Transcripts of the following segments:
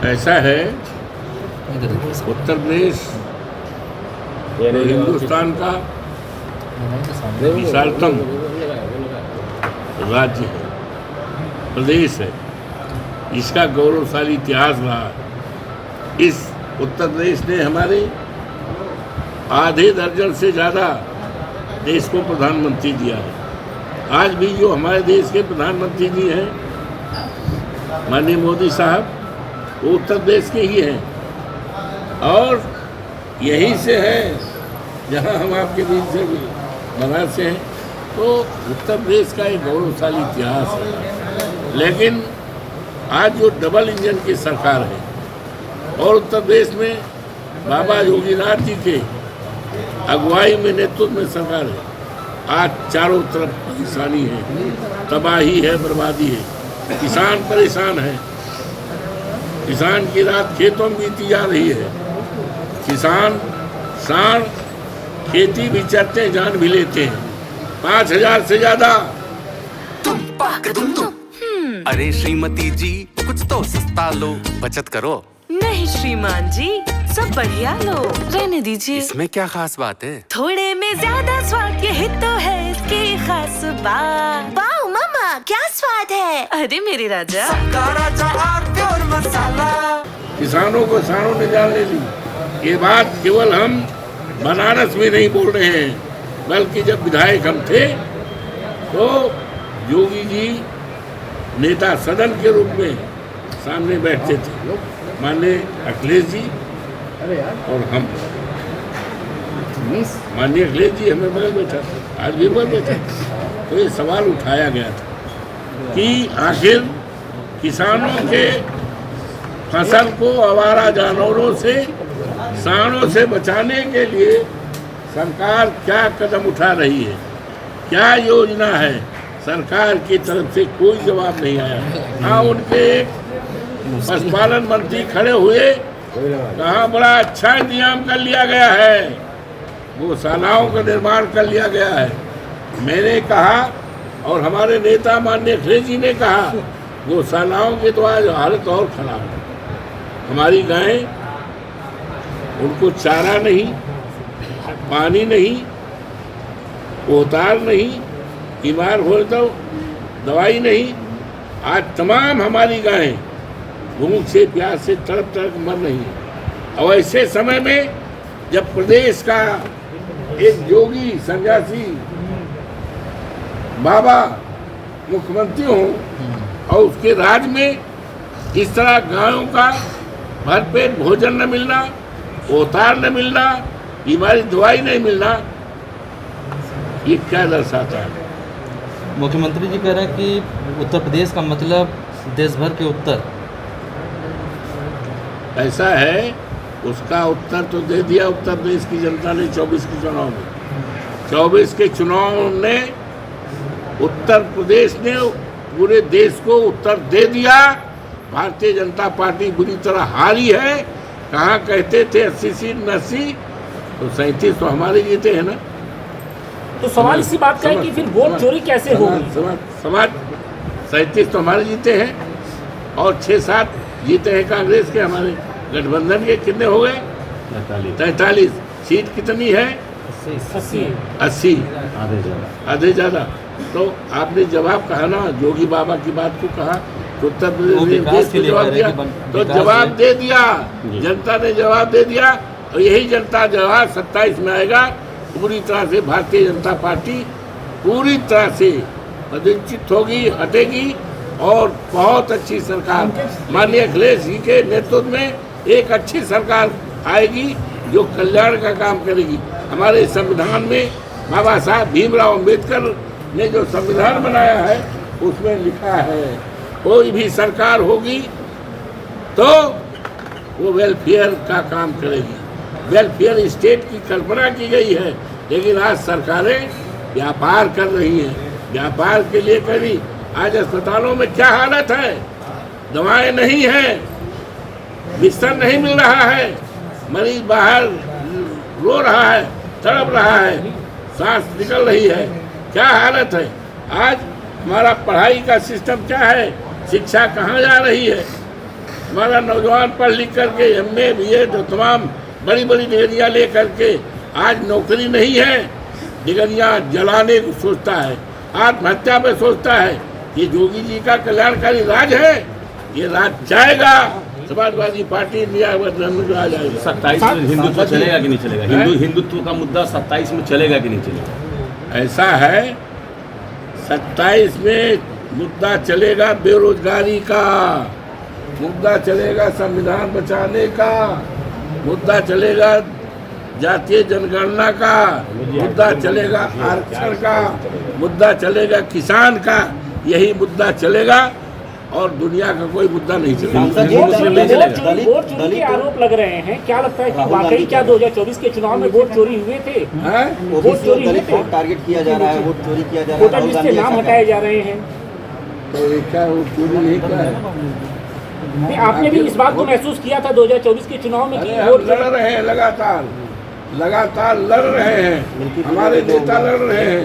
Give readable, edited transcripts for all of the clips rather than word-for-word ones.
ऐसा है, उत्तर प्रदेश हिंदुस्तान का विशालतम राज्य है, प्रदेश है, इसका गौरवशाली इतिहास रहा। इस उत्तर प्रदेश ने हमारे आधे दर्जन से ज़्यादा देश को प्रधानमंत्री दिया है। आज भी जो हमारे देश के प्रधानमंत्री जी हैं, माननीय मोदी साहब, वो उत्तर प्रदेश के ही हैं और यहीं से हैं जहां हम आपके बीच से बनारस से हैं। तो उत्तर प्रदेश का एक गौरवशाली इतिहास है। लेकिन आज जो डबल इंजन की सरकार है और उत्तर प्रदेश में बाबा योगीनाथ जी के अगुवाई में, नेतृत्व में सरकार है, आज चारों तरफ परेशानी है, तबाही है, बर्बादी है, किसान परेशान है। किसान की रात खेतों में बीती जा रही है। किसान सांड खेती भी करते हैं, जान भी लेते हैं। 5,000 से ज्यादा। अरे श्रीमती जी, कुछ तो सस्ता लो, बचत करो। नहीं श्रीमान जी, सब बढ़िया लो, रहने दीजिए। इसमें क्या खास बात है? थोड़े में ज्यादा स्वाद, यही तो है इसकी खास बात। वाह मामा, क्या स्वाद है। अरे मेरे राजा, और मसाला। किसानों को सांडों ने जान ले ली। ये बात केवल हम बनारस में नहीं बोल रहे हैं, बल्कि जब विधायक हम थे तो योगी जी नेता सदन के रूप में सामने बैठते थे, माननीय अखिलेश जी और हम। माननीय अखिलेश जी हमें बगल बैठा, आज भी बगल बैठा। तो ये सवाल उठाया गया था कि आखिर किसानों के फसल को आवारा जानवरों से, सांडों से बचाने के लिए सरकार क्या कदम उठा रही है, क्या योजना है। सरकार की तरफ से कोई जवाब नहीं आया। हाँ, उनके पशुपालन मंत्री खड़े हुए, कहा बड़ा अच्छा इंतजाम कर लिया गया है, गौशालाओं का निर्माण कर लिया गया है। मैंने कहा और हमारे नेता माननीय अखिलेश जी ने कहा, गौशालाओं की तो आज हालत और खराब है। हमारी गायें, उनको चारा नहीं, पानी नहीं, पोतार नहीं, बीमार हो तो दवाई नहीं। आज तमाम हमारी गायें भूख से, प्यास से तड़प तड़प मर रही हैं। और ऐसे समय में जब प्रदेश का एक योगी सन्यासी बाबा मुख्यमंत्री हो और उसके राज में इस तरह गायों का भरपेट भोजन न मिलना, पोतार न मिलना, बीमारी दवाई नहीं मिलना, ये क्या दर्शाता है? मुख्यमंत्री जी कह रहे हैं कि उत्तर प्रदेश का मतलब देश भर के उत्तर। ऐसा है, उसका उत्तर तो दे दिया उत्तर प्रदेश की जनता ने 24 के चुनाव में। 24 के चुनाव ने उत्तर प्रदेश ने पूरे देश को उत्तर दे दिया। भारतीय जनता पार्टी बुरी तरह हारी है। कहाँ कहते थे 80 सीट में 80, तो 37 तो हमारे जीते हैं ना। तो सवाल इसी बात का है कि फिर वोट चोरी कैसे होगी? समाज 37 तो हमारे जीते हैं और 6-7 जीते हैं कांग्रेस के। हमारे गठबंधन के कितने हो गए? 43। सीट कितनी है? 80, आधे ज़्यादा। तो आपने जवाब कहा ना, योगी बाबा की बात को कहा तो उत्तर प्रदेश को जवाब दिया, तो जवाब दे दिया, जनता ने जवाब दे दिया। और यही जनता जवाब 27 में आएगा। पूरी तरह से भारतीय जनता पार्टी पूरी तरह से प्रतिष्ठित होगी, हटेगी और बहुत अच्छी सरकार माननीय अखिलेश जी के नेतृत्व में एक अच्छी सरकार आएगी जो कल्याण का काम करेगी। हमारे संविधान में बाबा साहब भीमराव अम्बेडकर ने जो संविधान बनाया है उसमें लिखा है, कोई भी सरकार होगी तो वो वेलफेयर का काम करेगी। वेलफेयर स्टेट की कल्पना की गई है, लेकिन आज सरकारें व्यापार कर रही हैं, व्यापार के लिए करी। आज अस्पतालों में क्या हालत है, दवाएं नहीं हैं, बिस्तर नहीं मिल रहा है, मरीज बाहर रो रहा है, तड़प रहा है, सांस निकल रही है, क्या हालत है। आज हमारा पढ़ाई का सिस्टम क्या है, शिक्षा कहाँ जा रही है। हमारा नौजवान पढ़ लिख करके MA BA तो तमाम बड़ी बड़ी डिग्रियाँ ले करके आज नौकरी नहीं है, डिग्रियाँ जलाने को सोचता है, आत्महत्या पे सोचता है। ये योगी जी का कल्याणकारी राज है, ये राज जाएगा। समाजवादी पार्टी इंडिया आ जाएगी। 27 में हिंदुत्व चलेगा कि नहीं चलेगा? हिंदुत्व का मुद्दा 27 में चलेगा कि नहीं चलेगा? ऐसा है, 27 में मुद्दा चलेगा बेरोजगारी का, मुद्दा चलेगा संविधान बचाने का, मुद्दा चलेगा जातीय जनगणना का, मुद्दा चलेगा आरक्षण का, मुद्दा चलेगा किसान का, यही मुद्दा चलेगा और दुनिया का कोई मुद्दा नहीं चलेगा। वोट चोरी के आरोप लग रहे हैं, क्या लगता है कि वाकई क्या 2024 के चुनाव में वोट चोरी हुए थे? वोट चोरी हुए थे, टारगेट किया जा रहा है, वोट चोरी किया जा रहा है, वोटर लिस्ट से नाम हटाए जा रहे हैं। तो क्या वो चोरी नहीं किया है? नहीं, आपने भी इस बात को महसूस किया था 2024 के चुनाव में कि हम वोट लड़ रहे हैं, लगातार लड़ रहे हैं, हमारे नेता लड़ रहे हैं,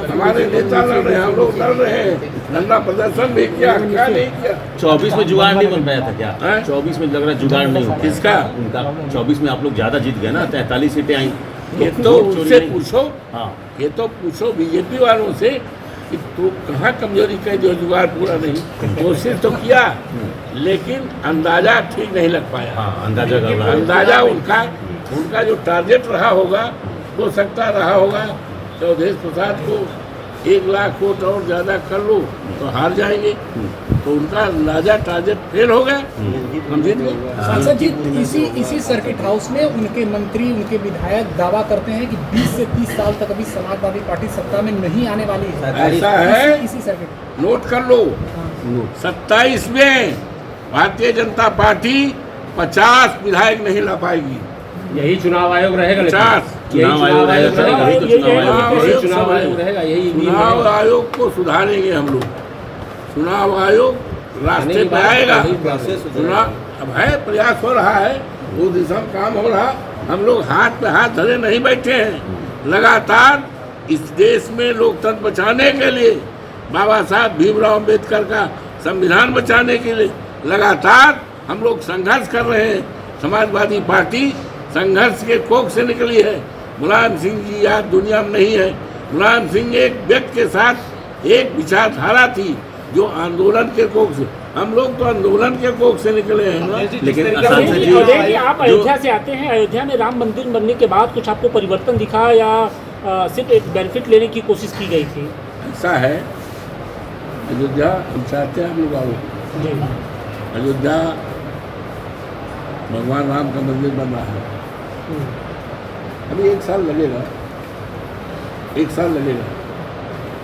हमारे नेता लड़ रहे हैं, हम लोग लड़ रहे हैं, धरना प्रदर्शन भी किया, क्या नहीं किया। 24 में जुगाड़ नहीं बन पाया था क्या? 24 में लग रहा है जुगाड़ नहीं हो किसका? उनका 24 में आप लोग ज्यादा जीत गए ना, 43 सीटें आई। ये तो उससे पूछो, हाँ, ये तो पूछो बीजेपी वालों से कि तो कहाँ कमजोरी का जो जुगाड़ पूरा नहीं, कोशिश तो किया लेकिन अंदाजा ठीक नहीं लग पाया। हाँ, अंदाजा कर रहा है। अंदाजा उनका जो टारगेट रहा होगा, हो सकता रहा होगा चौधरी प्रसाद को 1 लाख वोट और ज़्यादा कर लो तो हार जाएंगे, तो उनका अंदाजा टारगेट फेल हो गया, हम जीत गए। सांसद जी, इसी सर्किट हाउस में उनके मंत्री, उनके विधायक दावा करते हैं कि 20 से 30 साल तक अभी समाजवादी पार्टी सत्ता में नहीं आने वाली है। ऐसा है, इसी सर्किट नोट कर लो, 27 में भारतीय जनता पार्टी 50 विधायक नहीं ला पाएगी। यही चुनाव आयोग रहेगा, 50 चुनाव आयोग रहेगा, चुनाव आयोग रहेगा, यही चुनाव आयोग को सुधारेंगे हम लोग। चुनाव आयोग रास्ते पे आएगा, चुनाव अब है, प्रयास हो रहा है, वो दिशा में काम हो रहा। हम लोग हाथ पे हाथ धरे नहीं बैठे हैं, लगातार इस देश में लोकतंत्र बचाने के लिए, बाबा साहब भीमराव अम्बेडकर का संविधान बचाने के लिए लगातार हम लोग संघर्ष कर रहे हैं। समाजवादी पार्टी संघर्ष के कोख से निकली है। मुलायम सिंह जी आज दुनिया में नहीं है। मुलायम सिंह एक व्यक्ति के साथ एक विचारधारा थी जो आंदोलन के कोख से, हम लोग तो आंदोलन के कोख से निकले हैं ना। लेकिन आप अयोध्या से आते हैं, अयोध्या में राम मंदिर बनने के बाद कुछ आपको परिवर्तन दिखा या सिर्फ एक बेनिफिट लेने की कोशिश की गई थी? ऐसा है, अयोध्या हम चाहते हैं हम लोग आओ। अयोध्या भगवान राम का मंदिर बन रहा है, अभी 1 साल लगेगा, 1 साल लगेगा,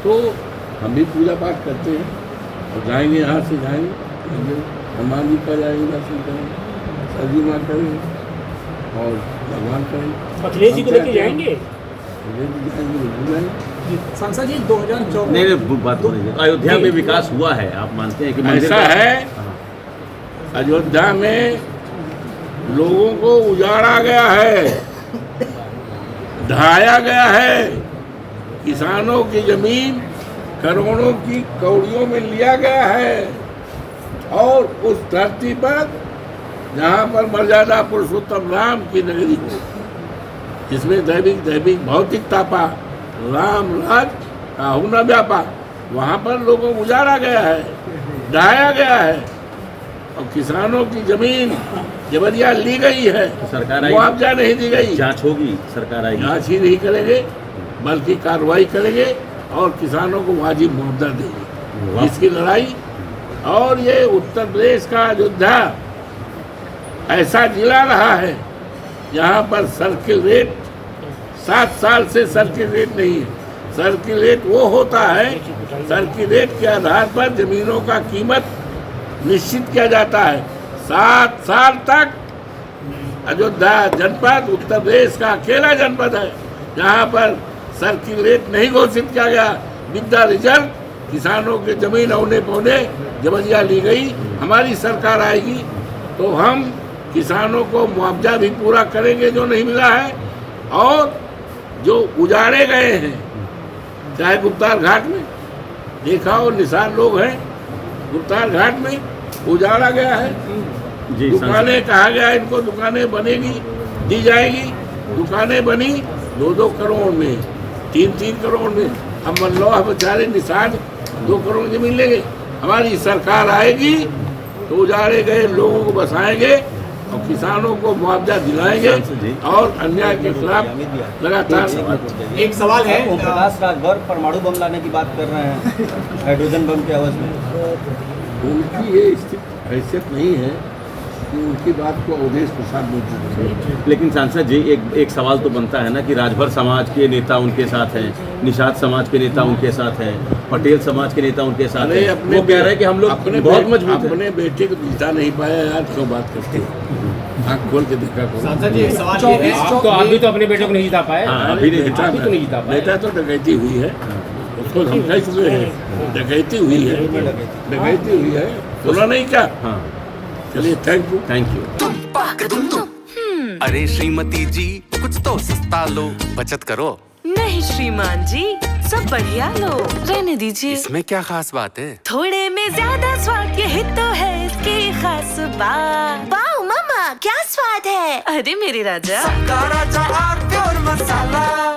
तो हम भी पूजा पाठ करते हैं और जाएंगे, यहाँ से जाएंगे, हनुमान जी का जाएंगे, दर्शन करेंगे, सरजी माँ करेंगे और भगवान करेंगे। अखिलेश जी को लेके जाएंगे? सांसद जी 2024 नहीं बात हो रही है, अयोध्या में विकास हुआ है, आप मानते हैं कि ऐसा है, अयोध्या में लोगों को उजाड़ा गया है, ढाया गया है, किसानों की जमीन करोड़ों की कौड़ियों में लिया गया है और उस धरती पर जहाँ पर मर्यादा पुरुषोत्तम राम की नगरी हो, जिसमें दैविक भौतिक तापा राम राज काहू न व्यापा, वहाँ पर लोगों को उजाड़ा गया है, ढाया गया है और किसानों की जमीन जबरिया ली गई है, सरकार मुआवजा नहीं दी गई। जांच होगी, सरकार आएगी, जांच ही नहीं करेंगे बल्कि कार्रवाई करेंगे और किसानों को वाजिब मुआवजा देंगे। इसकी लड़ाई, और ये उत्तर प्रदेश का अयोध्या ऐसा जिला रहा है जहाँ पर सर्किल रेट 7 साल से सर्किल रेट नहीं है। सर्किल रेट वो होता है, सर्किल रेट के आधार पर जमीनों का कीमत निश्चित किया जाता है। 7 साल तक अयोध्या जनपद उत्तर प्रदेश का अकेला जनपद है जहाँ पर सर्किल रेट नहीं घोषित किया गया। विद रिजल्ट किसानों के जमीन औने पौने जबरिया ली गई। हमारी सरकार आएगी तो हम किसानों को मुआवजा भी पूरा करेंगे जो नहीं मिला है, और जो उजाड़े गए हैं, चाहे गुप्तार घाट में देखा हो, निशान लोग हैं, गुप्तार घाट में उजाड़ा गया है, जी, दुकानें कहा गया इनको दुकानें बनेगी, दी जाएगी, दुकानें बनी 2-2 करोड़ में, 3-3 करोड़ में। हम मनलोहा बेचारे निषाद 2 करोड़ जमीन लेंगे। हमारी सरकार आएगी तो उजाड़े गए लोगों को बसाएंगे और किसानों को मुआवजा दिलाएंगे और अन्याय के खिलाफ लगातार। एक सवाल है, ओम प्रकाश राजभर परमाणु बम लाने की बात कर रहे हैं हाइड्रोजन बम के आवाज में। उनकी ये स्थिति हैसियत नहीं है कि उनकी बात को अवधेश प्रसाद बोल। लेकिन सांसद जी एक सवाल तो बनता है ना कि राजभर समाज के नेता उनके साथ हैं, निषाद समाज के नेता उनके साथ हैं, पटेल समाज के नेता उनके साथ हैं। वो कह रहे हैं कि हम लोग बहुत मजबूत हैं। अपने बेटे को जीता नहीं पाया यार, क्यों बात करते हो? आँख खोल के देखा करो। सांसद जी एक सवाल ये है, तो आप भी तो अपने बेटे को नहीं जिता पाए। अभी नहीं बेटा तो नहीं जीता पाए। बेटा तो डकैती हुई है, उसको हम कह चुके हैं डकैती हुई है, डकैती हुई है, सुना नहीं क्या? हाँ, चलिए थैंक यू। अरे श्रीमती जी कुछ तो सस्ता लो, बचत करो। नहीं श्रीमान जी, सब बढ़िया लो, रहने दीजिए। इसमें क्या खास बात है? थोड़े में ज्यादा स्वाद, यही तो है इसकी खास बात। वाह मम्मा क्या स्वाद है। अरे मेरे राजा। राजा और प्योर मसाला।